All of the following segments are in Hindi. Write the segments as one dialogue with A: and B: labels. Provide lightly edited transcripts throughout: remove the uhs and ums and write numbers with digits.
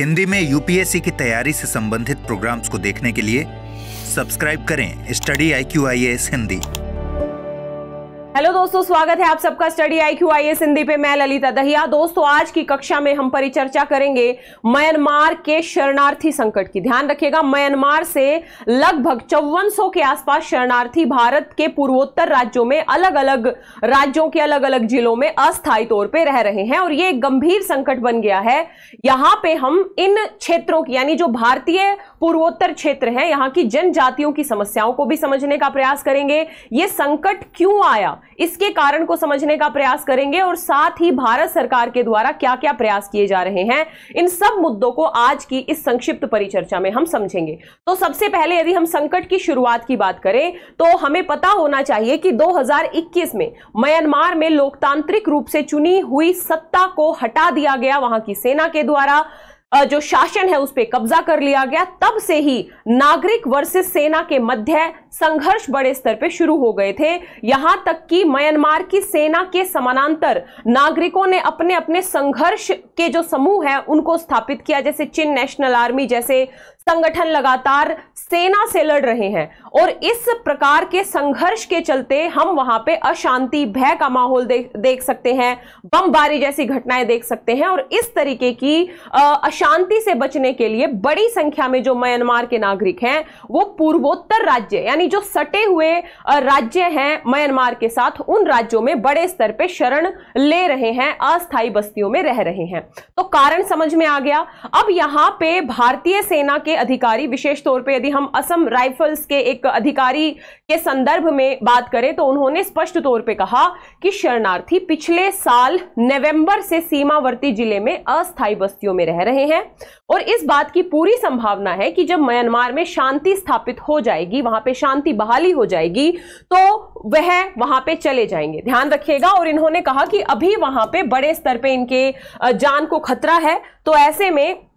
A: हिंदी में यूपीएससी की तैयारी से संबंधित प्रोग्राम्स को देखने के लिए सब्सक्राइब करें study IQ IAS Hindi.
B: Hello दोस्तों, स्वागत है आप सबका स्टडी IQ IAS हिंदी पे। मैं ललिता दहिया। दोस्तों, आज की कक्षा में हम परिचर्चा करेंगे म्यांमार के शरणार्थी संकट की। ध्यान रखिएगा, म्यांमार से लगभग 5400 के आसपास शरणार्थी भारत के पूर्वोत्तर राज्यों में अलग अलग राज्यों के अलग अलग जिलों में अस्थायी तौर पे रह रहे हैं और ये एक गंभीर संकट बन गया है। यहां पे हम इन क्षेत्रों की, यानी जो भारतीय पूर्वोत्तर क्षेत्र है, यहां की जनजातियों की समस्याओं को भी समझने का प्रयास करेंगे। ये संकट क्यों आया, इसके कारण को समझने का प्रयास करेंगे और साथ ही भारत सरकार के द्वारा क्या क्या प्रयास किए जा रहे हैं, इन सब मुद्दों को आज की इस संक्षिप्त परिचर्चा में हम समझेंगे। तो सबसे पहले यदि हम संकट की शुरुआत की बात करें तो हमें पता होना चाहिए कि 2021 में म्यांमार में लोकतांत्रिक रूप से चुनी हुई सत्ता को हटा दिया गया। वहां की सेना के द्वारा जो शासन है उस पर कब्जा कर लिया गया। तब से ही नागरिक वर्सेस सेना के मध्य संघर्ष बड़े स्तर पे शुरू हो गए थे। यहां तक कि म्यांमार की सेना के समानांतर नागरिकों ने अपने अपने संघर्ष के जो समूह हैं उनको स्थापित किया। जैसे चिन नेशनल आर्मी जैसे संगठन लगातार सेना से लड़ रहे हैं और इस प्रकार के संघर्ष के चलते हम वहां पे अशांति, भय का माहौल देख सकते हैं, बमबारी जैसी घटनाएं देख सकते हैं। और इस तरीके की अशांति से बचने के लिए बड़ी संख्या में जो म्यांमार के नागरिक हैं वो पूर्वोत्तर राज्य, यानी जो सटे हुए राज्य हैं म्यांमार के साथ, उन राज्यों में बड़े स्तर पे शरण ले रहे हैं, अस्थायी बस्तियों में रह रहे हैं। तो कारण समझ में आ गया। अब यहां पे भारतीय सेना के अधिकारी, विशेष तौर पे यदि हम असम राइफल्स के एक अधिकारी के संदर्भ में बात करें तो उन्होंने स्पष्ट तौर पे कहा कि शरणार्थी पिछले साल नवंबर से सीमावर्ती जिले में अस्थायी बस्तियों में रह रहे हैं और इस बात की पूरी संभावना है कि जब म्यांमार में शांति स्थापित हो जाएगी, वहां पे शांति बहाली हो जाएगी, तो वह वहां पे चले जाएंगे। ध्यान रखिएगा। और इन्होंने कहा कि अभी वहां पे बड़े स्तर पे इनके जान को खतरा है, तो ऐसे में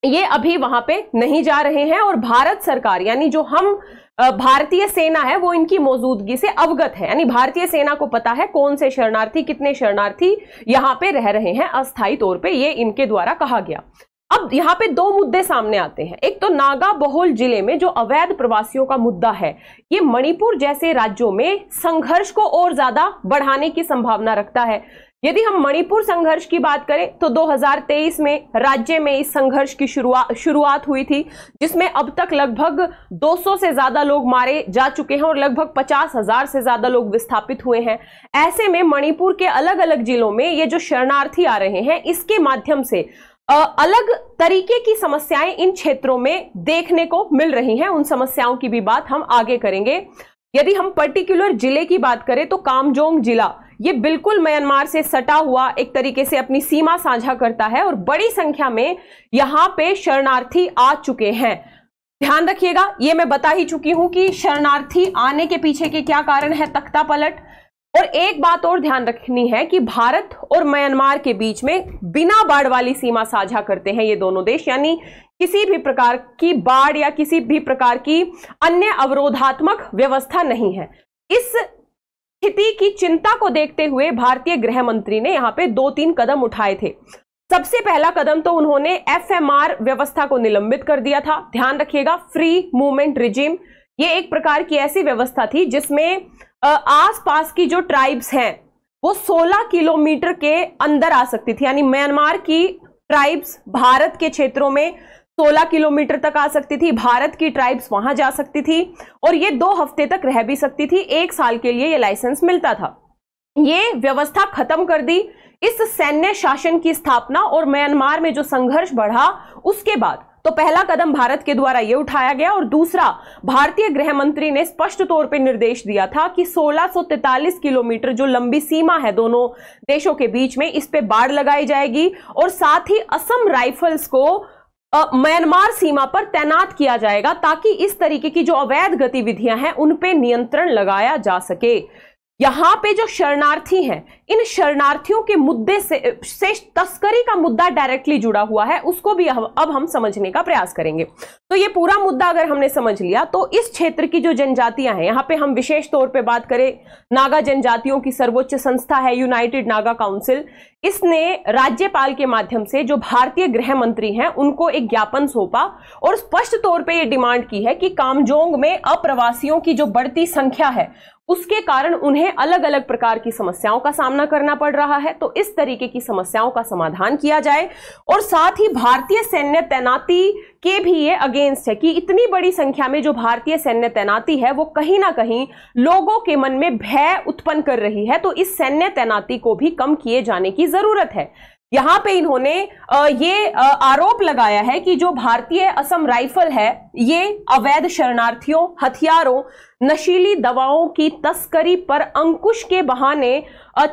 B: ये अभी वहां पे नहीं जा रहे हैं। और भारत सरकार, यानी जो हम भारतीय सेना है, वो इनकी मौजूदगी से अवगत है। यानी भारतीय सेना को पता है कौन से शरणार्थी, कितने शरणार्थी यहां पे रह रहे हैं अस्थायी तौर पे, ये इनके द्वारा कहा गया। अब यहां पे दो मुद्दे सामने आते हैं। एक तो नागा बोहल जिले में जो अवैध प्रवासियों का मुद्दा है, ये मणिपुर जैसे राज्यों में संघर्ष को और ज्यादा बढ़ाने की संभावना रखता है। यदि हम मणिपुर संघर्ष की बात करें तो 2023 में राज्य में इस संघर्ष की शुरुआत हुई थी, जिसमें अब तक लगभग 200 से ज्यादा लोग मारे जा चुके हैं और लगभग 50,000 से ज्यादा लोग विस्थापित हुए हैं। ऐसे में मणिपुर के अलग अलग जिलों में ये जो शरणार्थी आ रहे हैं, इसके माध्यम से अलग तरीके की समस्याएं इन क्षेत्रों में देखने को मिल रही हैं। उन समस्याओं की भी बात हम आगे करेंगे। यदि हम पर्टिकुलर जिले की बात करें तो कामजोंग जिला, ये बिल्कुल म्यांमार से सटा हुआ एक तरीके से अपनी सीमा साझा करता है और बड़ी संख्या में यहां पे शरणार्थी आ चुके हैं। ध्यान रखिएगा, ये मैं बता ही चुकी हूं कि शरणार्थी आने के पीछे के क्या कारण है, तख्ता पलट। और एक बात और ध्यान रखनी है कि भारत और म्यांमार के बीच में बिना बाढ़ वाली सीमा साझा करते हैं ये दोनों देश, यानी किसी भी प्रकार की बाढ़ या किसी भी प्रकार की अन्य अवरोधात्मक व्यवस्था नहीं है। इस स्थिति की चिंता को देखते हुए भारतीय गृह मंत्री ने यहां पे 2-3 कदम उठाए थे। सबसे पहला कदम तो उन्होंने FMR व्यवस्था को निलंबित कर दिया था। ध्यान रखिएगा, फ्री मूवमेंट रिजिम, ये एक प्रकार की ऐसी व्यवस्था थी जिसमें आसपास की जो ट्राइब्स हैं वो 16 किलोमीटर के अंदर आ सकती थी। यानी म्यांमार की ट्राइब्स भारत के क्षेत्रों में 16 किलोमीटर तक आ सकती थी, भारत की ट्राइब्स वहां जा सकती थी और ये 2 हफ्ते तक रह भी सकती थी। 1 साल के लिए ये लाइसेंस मिलता था। ये व्यवस्था खत्म कर दी इस सैन्य शासन की स्थापना और म्यांमार में जो संघर्ष बढ़ा उसके बाद। तो पहला कदम भारत के द्वारा यह उठाया गया और दूसरा, भारतीय गृह मंत्री ने स्पष्ट तौर पे निर्देश दिया था कि 1643 किलोमीटर जो लंबी सीमा है दोनों देशों के बीच में, इस पे बाड़ लगाई जाएगी और साथ ही असम राइफल्स को म्यांमार सीमा पर तैनात किया जाएगा ताकि इस तरीके की जो अवैध गतिविधियां हैं उन पे नियंत्रण लगाया जा सके। यहां पे जो शरणार्थी हैं, इन शरणार्थियों के मुद्दे से तस्करी का मुद्दा डायरेक्टली जुड़ा हुआ है, उसको भी अब हम समझने का प्रयास करेंगे। तो ये पूरा मुद्दा अगर हमने समझ लिया तो इस क्षेत्र की जो जनजातियां हैं, यहां पे हम विशेष तौर पे बात करें, नागा जनजातियों की सर्वोच्च संस्था है यूनाइटेड नागा काउंसिल, इसने राज्यपाल के माध्यम से जो भारतीय गृह मंत्री हैं उनको एक ज्ञापन सौंपा और स्पष्ट तौर पे ये डिमांड की है कि कामजोंग में अप्रवासियों की जो बढ़ती संख्या है उसके कारण उन्हें अलग अलग प्रकार की समस्याओं का सामना करना पड़ रहा है। तो इस तरीके की समस्याओं का समाधान किया जाए और साथ ही भारतीय सैन्य तैनाती के भी ये अगेंस्ट है कि इतनी बड़ी संख्या में जो भारतीय सैन्य तैनाती है वो कहीं ना कहीं लोगों के मन में भय उत्पन्न कर रही है। तो इस सैन्य तैनाती को भी कम किए जाने की जरूरत है। यहां पे इन्होंने ये आरोप लगाया है कि जो भारतीय असम राइफल है ये अवैध शरणार्थियों, हथियारों, नशीली दवाओं की तस्करी पर अंकुश के बहाने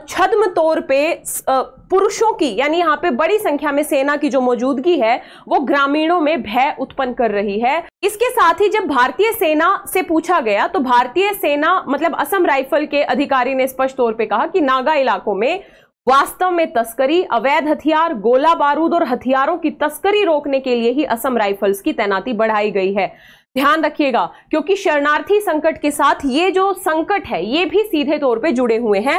B: छद्म तौर पे पुरुषों की, यानी यहां पे बड़ी संख्या में सेना की जो मौजूदगी है वो ग्रामीणों में भय उत्पन्न कर रही है। इसके साथ ही जब भारतीय सेना से पूछा गया तो भारतीय सेना मतलब असम राइफल के अधिकारी ने स्पष्ट तौर पे कहा कि नागा इलाकों में वास्तव में तस्करी, अवैध हथियार, गोला बारूद और हथियारों की तस्करी रोकने के लिए ही असम राइफल्स की तैनाती बढ़ाई गई है। ध्यान रखिएगा क्योंकि शरणार्थी संकट के साथ ये जो संकट है ये भी सीधे तौर पे जुड़े हुए हैं।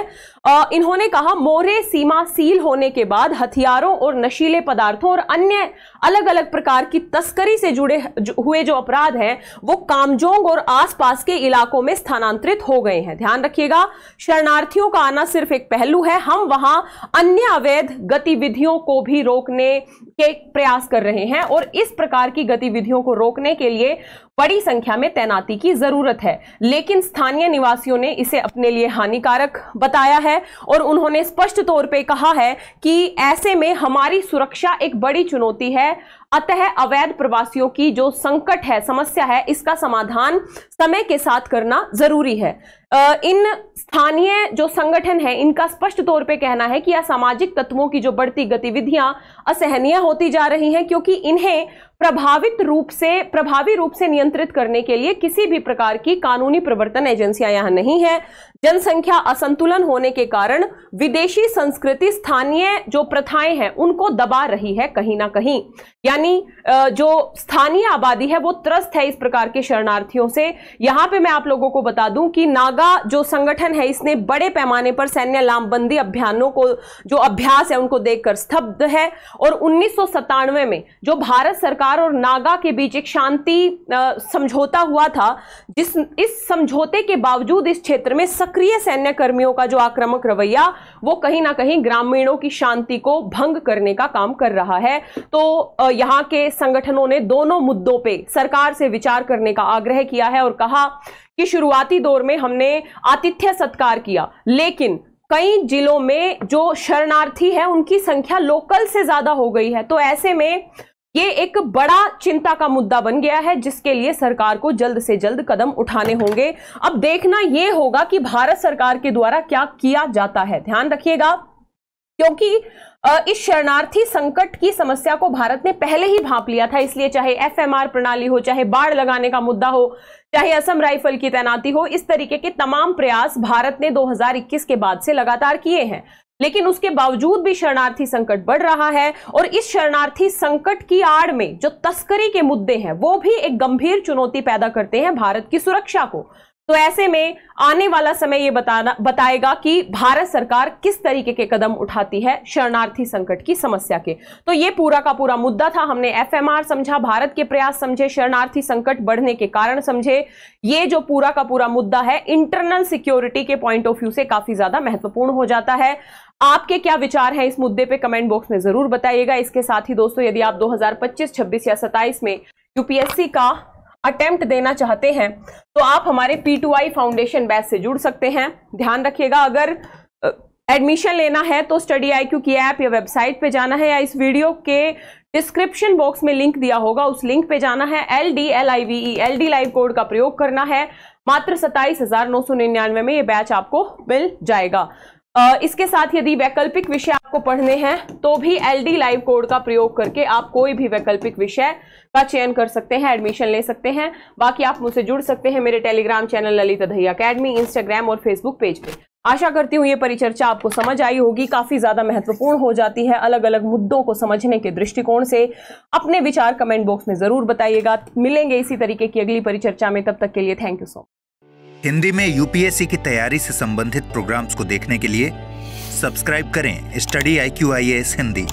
B: इन्होंने कहा मोरे सीमा सील होने के बाद हथियारों और नशीले पदार्थों और अन्य अलग अलग प्रकार की तस्करी से जुड़े हुए जो अपराध हैं वो कामजोंग और आसपास के इलाकों में स्थानांतरित हो गए हैं। ध्यान रखिएगा, शरणार्थियों का आना सिर्फ एक पहलू है, हम वहां अन्य अवैध गतिविधियों को भी रोकने के प्रयास कर रहे हैं और इस प्रकार की गतिविधियों को रोकने के लिए बड़ी संख्या में तैनाती की जरूरत है। लेकिन स्थानीय निवासियों ने इसे अपने लिए हानिकारक बताया है और उन्होंने स्पष्ट तौर पे कहा है कि ऐसे में हमारी सुरक्षा एक बड़ी चुनौती है, अतः अवैध प्रवासियों की जो संकट है, समस्या है, इसका समाधान समय के साथ करना जरूरी है। इन स्थानीय जो संगठन है इनका स्पष्ट तौर पे कहना है कि असामाजिक तत्वों की जो बढ़ती गतिविधियां असहनीय होती जा रही हैं क्योंकि इन्हें प्रभावी रूप से नियंत्रित करने के लिए किसी भी प्रकार की कानूनी प्रवर्तन एजेंसियां यहां नहीं है। जनसंख्या असंतुलन होने के कारण विदेशी संस्कृति स्थानीय जो प्रथाएं हैं उनको दबा रही है कहीं ना कहीं, यानी जो स्थानीय आबादी है वो त्रस्त है इस प्रकार के शरणार्थियों से। यहां पे मैं आप लोगों को बता दूं कि नागा जो संगठन है इसने बड़े पैमाने पर सैन्य लामबंदी अभियानों को जो अभ्यास है उनको देखकर स्तब्ध है और 1997 में जो भारत सरकार और नागा के बीच एक शांति समझौता हुआ था, इस समझौते के बावजूद इस क्षेत्र में सक्रिय सैन्य कर्मियों का जो आक्रामक रवैया वो कहीं ना कहीं ग्रामीणों की शांति को भंग करने का काम कर रहा है। तो यहां के संगठनों ने दोनों मुद्दों पे सरकार से विचार करने का आग्रह किया है और कहा कि शुरुआती दौर में हमने आतिथ्य सत्कार किया लेकिन कई जिलों में जो शरणार्थी है उनकी संख्या लोकल से ज्यादा हो गई है। तो ऐसे में ये एक बड़ा चिंता का मुद्दा बन गया है जिसके लिए सरकार को जल्द से जल्द कदम उठाने होंगे। अब देखना यह होगा कि भारत सरकार के द्वारा क्या किया जाता है। ध्यान रखिएगा क्योंकि इस शरणार्थी संकट की समस्या को भारत ने पहले ही भांप लिया था, इसलिए चाहे एफएमआर प्रणाली हो, चाहे बाढ़ लगाने का मुद्दा हो, चाहे असम राइफल की तैनाती हो, इस तरीके के तमाम प्रयास भारत ने 2021 के बाद से लगातार किए हैं। लेकिन उसके बावजूद भी शरणार्थी संकट बढ़ रहा है और इस शरणार्थी संकट की आड़ में जो तस्करी के मुद्दे हैं वो भी एक गंभीर चुनौती पैदा करते हैं भारत की सुरक्षा को। तो ऐसे में आने वाला समय ये बताएगा कि भारत सरकार किस तरीके के कदम उठाती है शरणार्थी संकट की समस्या के। तो ये पूरा का पूरा मुद्दा था। हमने एफएमआर समझा, भारत के प्रयास समझे, शरणार्थी संकट बढ़ने के कारण समझे। ये जो पूरा का पूरा मुद्दा है इंटरनल सिक्योरिटी के पॉइंट ऑफ व्यू से काफी ज्यादा महत्वपूर्ण हो जाता है। आपके क्या विचार हैं इस मुद्दे पे कमेंट बॉक्स में जरूर बताइएगा। इसके साथ ही दोस्तों यदि आप 2025, 26 या 27 में यूपीएससी का अटेम्प्ट देना चाहते हैं तो आप हमारे P2I फाउंडेशन बैच से जुड़ सकते हैं। ध्यान रखिएगा अगर एडमिशन लेना है तो स्टडी IQ की ऐप या वेबसाइट पे जाना है या इस वीडियो के डिस्क्रिप्शन बॉक्स में लिंक दिया होगा उस लिंक पे जाना है। LDLIVE LD लाइव कोड का प्रयोग करना है। मात्र 27,999 में ये बैच आपको मिल जाएगा। इसके साथ यदि वैकल्पिक विषय आपको पढ़ने हैं तो भी LD लाइव कोड का प्रयोग करके आप कोई भी वैकल्पिक विषय का चयन कर सकते हैं, एडमिशन ले सकते हैं। बाकी आप मुझसे जुड़ सकते हैं मेरे Telegram channel Lalita Dahiya academy, Instagram और फेसबुक पेज पे। आशा करती हूँ ये परिचर्चा आपको समझ आई होगी, काफी ज्यादा महत्वपूर्ण हो जाती है। अलग अलग मुद्दों को समझने के दृष्टिकोण से अपने विचार कमेंट बॉक्स में जरूर बताइएगा। मिलेंगे इसी तरीके की अगली परिचर्चा में, तब तक के लिए thank you so much.
A: Hindi में यूपीएससी की तैयारी से संबंधित प्रोग्राम्स को देखने के लिए सब्सक्राइब करें स्टडी IQ IAS हिंदी।